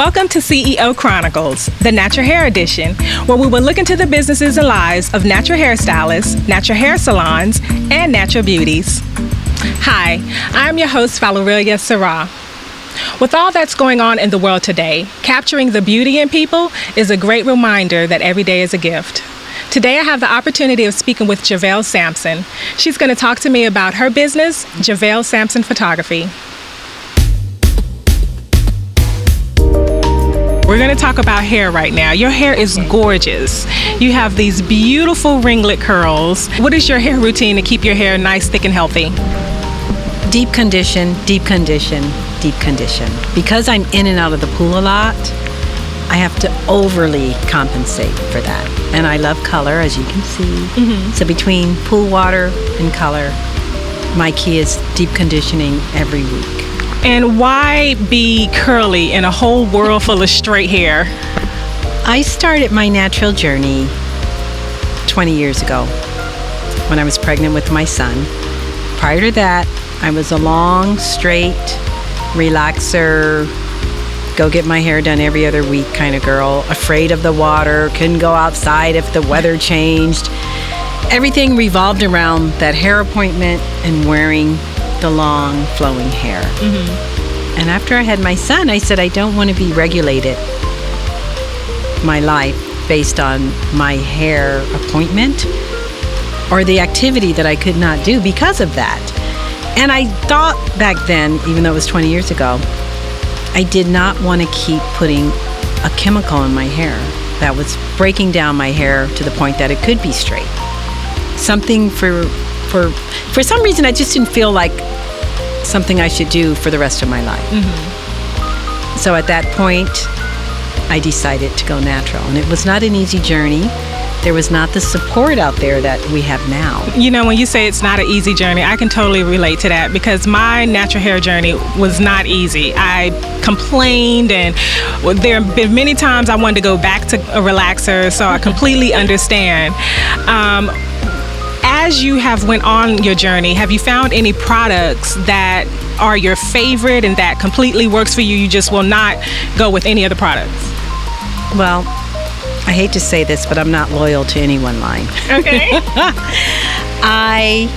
Welcome to CEO Chronicles, the Natural Hair Edition, where we will look into the businesses and lives of natural hairstylists, natural hair salons, and natural beauties. Hi, I'm your host, Valeria Sarah. With all that's going on in the world today, capturing the beauty in people is a great reminder that every day is a gift. Today I have the opportunity of speaking with Gervel Sampson. She's going to talk to me about her business, Gervel Sampson Photography. We're going to talk about hair right now. Your hair is gorgeous. You have these beautiful ringlet curls. What is your hair routine to keep your hair nice, thick, and healthy? Deep condition, deep condition, deep condition. Because I'm in and out of the pool a lot, I have to overly compensate for that. And I love color, as you can see. So between pool water and color, my key is deep conditioning every week. And why be curly in a whole world full of straight hair? I started my natural journey 20 years ago when I was pregnant with my son. Prior to that, I was a long, straight, relaxer, go get my hair done every other week kind of girl, afraid of the water, couldn't go outside if the weather changed. Everything revolved around that hair appointment and wearing the long flowing hair. And after I had my son, I said I don't want to be regulated my life based on my hair appointment or the activity that I could not do because of that. And I thought back then, even though it was 20 years ago, I did not want to keep putting a chemical in my hair that was breaking down my hair to the point that it could be straight. Something for some reason, I just didn't feel like something I should do for the rest of my life. So at that point, I decided to go natural. And it was not an easy journey. There was not the support out there that we have now. You know, when you say it's not an easy journey, I can totally relate to that because my natural hair journey was not easy. I complained, and there have been many times I wanted to go back to a relaxer, so I completely understand. As you have went on your journey, have you found any products that are your favorite and that completely works for you? You just will not go with any other products? Well, I hate to say this, but I'm not loyal to any one line. Okay. I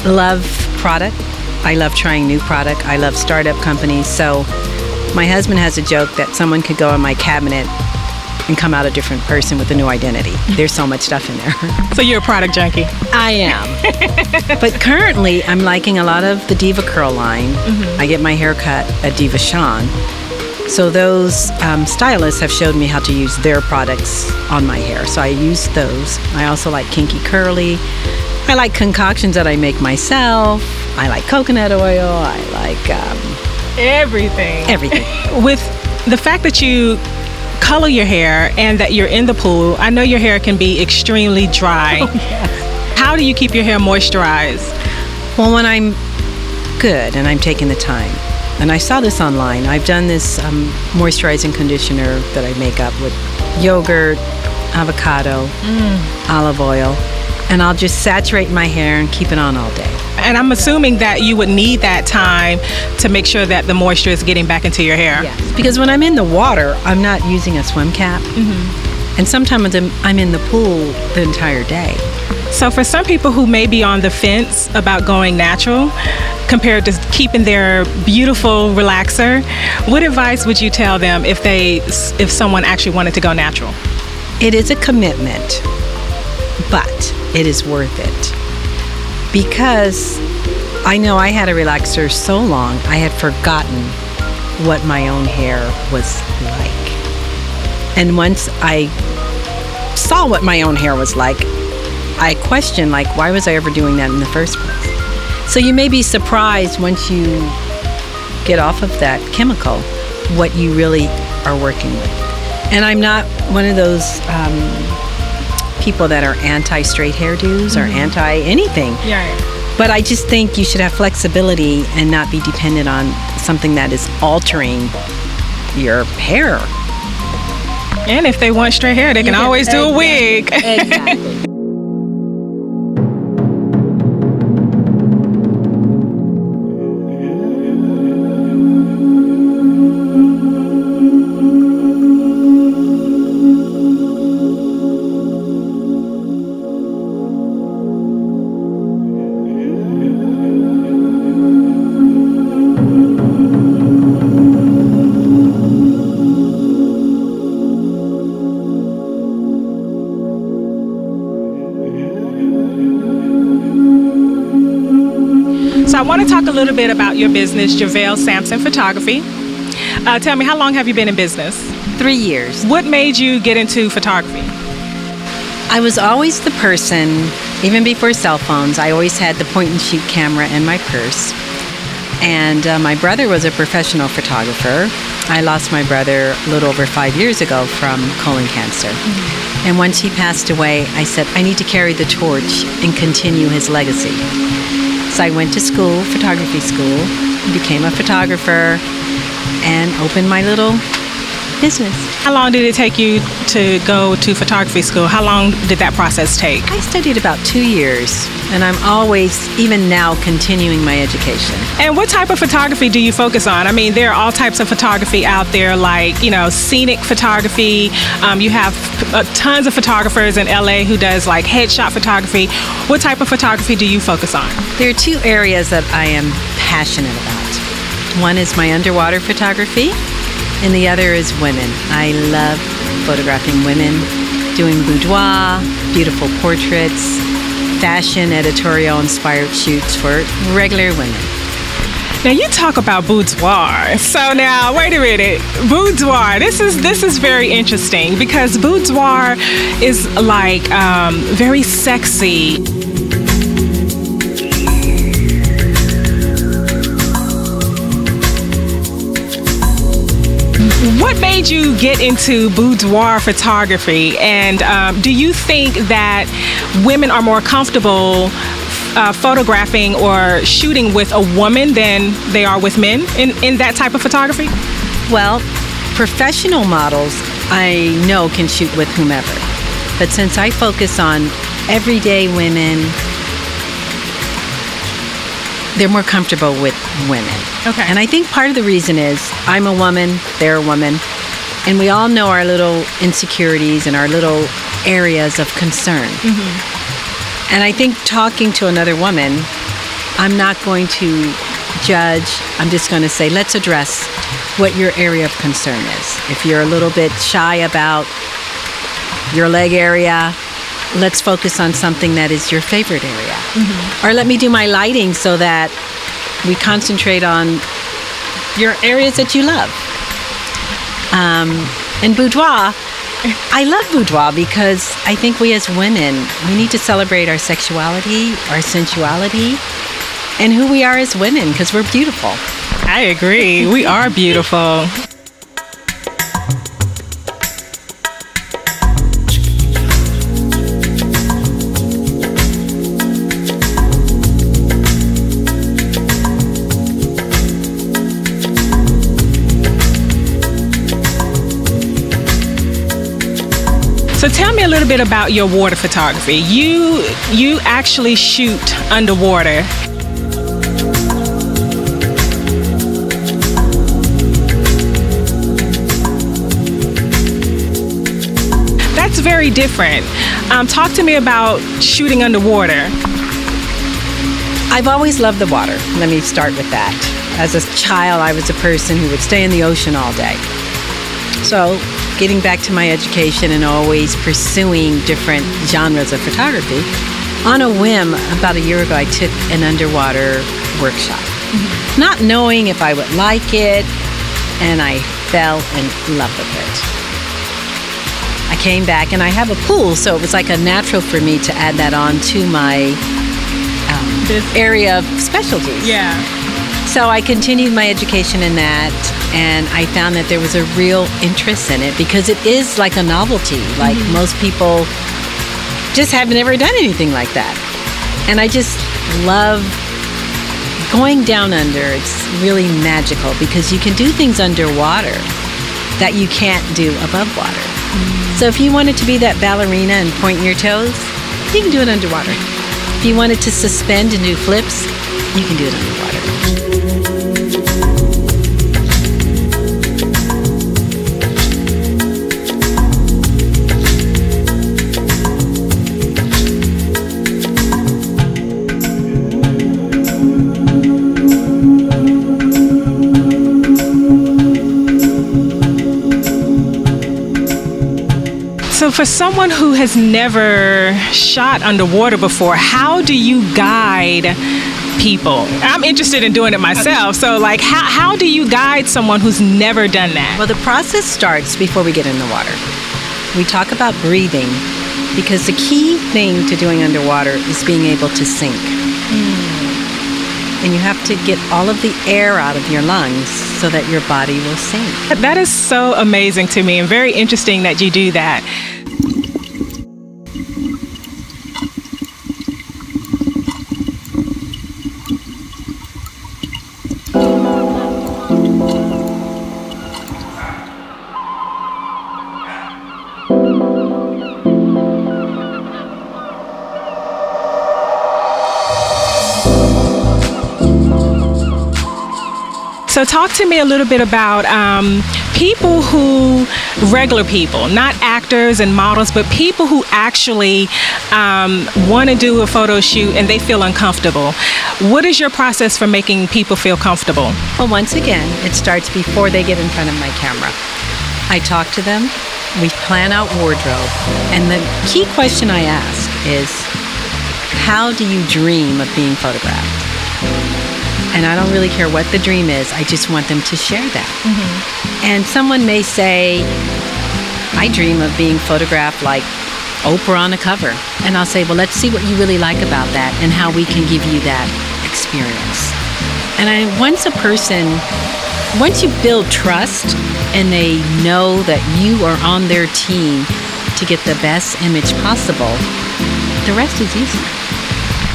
love product. I love trying new product. I love startup companies. So my husband has a joke that someone could go in my cabinet and come out a different person with a new identity. There's so much stuff in there. So you're a product junkie? I am. But currently, I'm liking a lot of the Diva Curl line. I get my hair cut at Diva Sean. So those stylists have showed me how to use their products on my hair. So I use those. I also like Kinky Curly. I like concoctions that I make myself. I like coconut oil. I like everything. Everything. With the fact that you color your hair and that you're in the pool, I know your hair can be extremely dry. Oh, yes. How do you keep your hair moisturized? Well, when I'm good and I'm taking the time, and I saw this online, I've done this moisturizing conditioner that I make up with yogurt, avocado, olive oil, and I'll just saturate my hair and keep it on all day. And I'm assuming that you would need that time to make sure that the moisture is getting back into your hair. Yes, because when I'm in the water, I'm not using a swim cap. And sometimes I'm in the pool the entire day. So for some people who may be on the fence about going natural compared to keeping their beautiful relaxer, what advice would you tell them if someone actually wanted to go natural? It is a commitment, but it is worth it. Because I know I had a relaxer so long, I had forgotten what my own hair was like. And once I saw what my own hair was like, I questioned, why was I ever doing that in the first place? So you may be surprised once you get off of that chemical, what you really are working with. And I'm not one of those people that are anti-straight hairdos or anti-anything. Yeah. But I just think you should have flexibility and not be dependent on something that is altering your hair. And if they want straight hair, they can always do a wig. Exactly. So I want to talk a little bit about your business, Gervel Sampson Photography. Tell me, how long have you been in business? 3 years. What made you get into photography? I was always the person, even before cell phones, I always had the point and shoot camera in my purse. And my brother was a professional photographer. I lost my brother a little over 5 years ago from colon cancer. Mm-hmm. And once he passed away, I said, I need to carry the torch and continue his legacy. So I went to school, photography school, became a photographer, and opened my little business. How long did it take you to go to photography school? How long did that process take? I studied about 2 years, and I'm always, even now, continuing my education. And what type of photography do you focus on? I mean, there are all types of photography out there, like, scenic photography. You have tons of photographers in LA who does like headshot photography. What type of photography do you focus on? There are 2 areas that I am passionate about. One is my underwater photography, and the other is women. I love photographing women, doing boudoir, beautiful portraits, fashion, editorial inspired shoots for regular women. Now you talk about boudoir. So now, wait a minute. Boudoir. This is very interesting because boudoir is like very sexy. What made you get into boudoir photography? And do you think that women are more comfortable photographing or shooting with a woman than they are with men in that type of photography? Well, professional models I know can shoot with whomever. But since I focus on everyday women, they're more comfortable with women. Okay. And I think part of the reason is I'm a woman, they're a woman, and we all know our little insecurities and our little areas of concern. Mm-hmm. And I think talking to another woman, I'm not going to judge. I'm just going to say, let's address what your area of concern is. If you're a little bit shy about your leg area, let's focus on something that is your favorite area. Mm-hmm. Or let me do my lighting so that we concentrate on your areas that you love. And boudoir, I love boudoir because I think we as women, we need to celebrate our sexuality, our sensuality, and who we are as women because we're beautiful. I agree. We are beautiful. So tell me a little bit about your water photography. You actually shoot underwater. That's very different. Talk to me about shooting underwater. I've always loved the water. Let me start with that. As a child, I was a person who would stay in the ocean all day. So getting back to my education and always pursuing different genres of photography, on a whim, about a year ago, I took an underwater workshop. Mm-hmm. Not knowing if I would like it, and I fell in love with it. I came back, and I have a pool, so it was like a natural for me to add that on to my area of specialties. Yeah. So I continued my education in that, and I found that there was a real interest in it because it is like a novelty. Like most people just have never done anything like that. And I just love going down under. It's really magical because you can do things underwater that you can't do above water. So if you wanted to be that ballerina and point your toes, you can do it underwater. If you wanted to suspend and do flips, you can do it underwater. So for someone who has never shot underwater before, how do you guide people? I'm interested in doing it myself. So like, how do you guide someone who's never done that? Well, the process starts before we get in the water. We talk about breathing because the key thing to doing underwater is being able to sink. And you have to get all of the air out of your lungs so that your body will sink. That is so amazing to me and very interesting that you do that. So talk to me a little bit about people who, regular people, not actors and models, but people who actually want to do a photo shoot and they feel uncomfortable. What is your process for making people feel comfortable? Well, once again, it starts before they get in front of my camera. I talk to them, we plan out wardrobe, and the key question I ask is, how do you dream of being photographed? And I don't really care what the dream is, I just want them to share that. And someone may say, I dream of being photographed like Oprah on a cover. And I'll say, well, let's see what you really like about that and how we can give you that experience. And once you build trust and they know that you are on their team to get the best image possible, the rest is easy.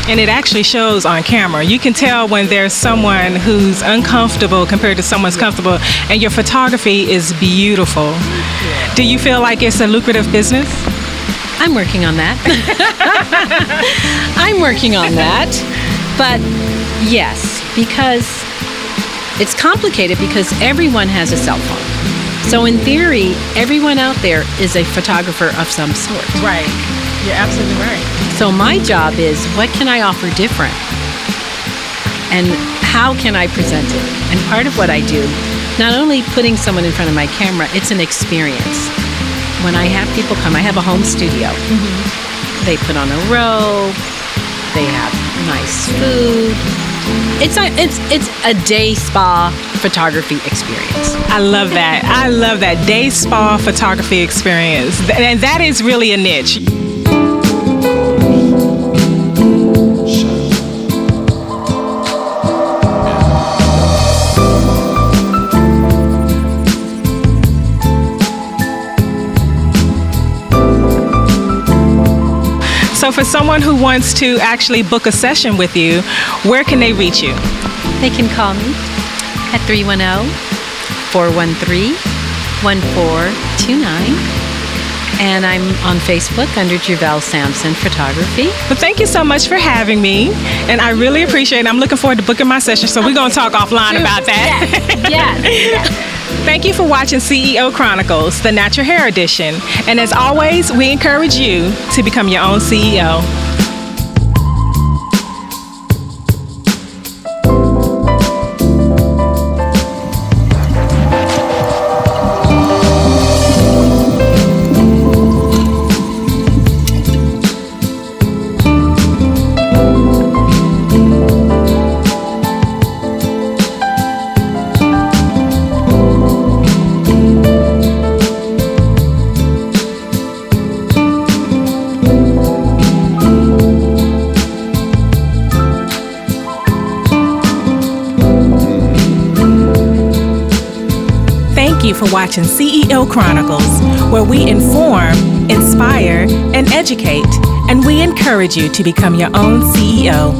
And it actually shows on camera. You can tell when there's someone who's uncomfortable compared to someone's comfortable, and your photography is beautiful. Do you feel like it's a lucrative business? I'm working on that. I'm working on that. But yes, because it's complicated because everyone has a cell phone. So in theory, everyone out there is a photographer of some sort. Right. You're absolutely right. So my job is, what can I offer different? And how can I present it? And part of what I do, not only putting someone in front of my camera, it's an experience. When I have people come, I have a home studio. They put on a robe, they have nice food. It's a day spa photography experience. I love that. I love that day spa photography experience. And that is really a niche. So for someone who wants to actually book a session with you, where can they reach you? They can call me at 310-413-1429. And I'm on Facebook under Gervel Sampson Photography. Well, thank you so much for having me. And I really appreciate it. I'm looking forward to booking my session, so we're going to talk offline about that. Yes. Thank you for watching CEO Chronicles, the Natural Hair Edition. And as always, we encourage you to become your own CEO. Thank you for watching CEO Chronicles, where we inform, inspire, and educate, and we encourage you to become your own CEO.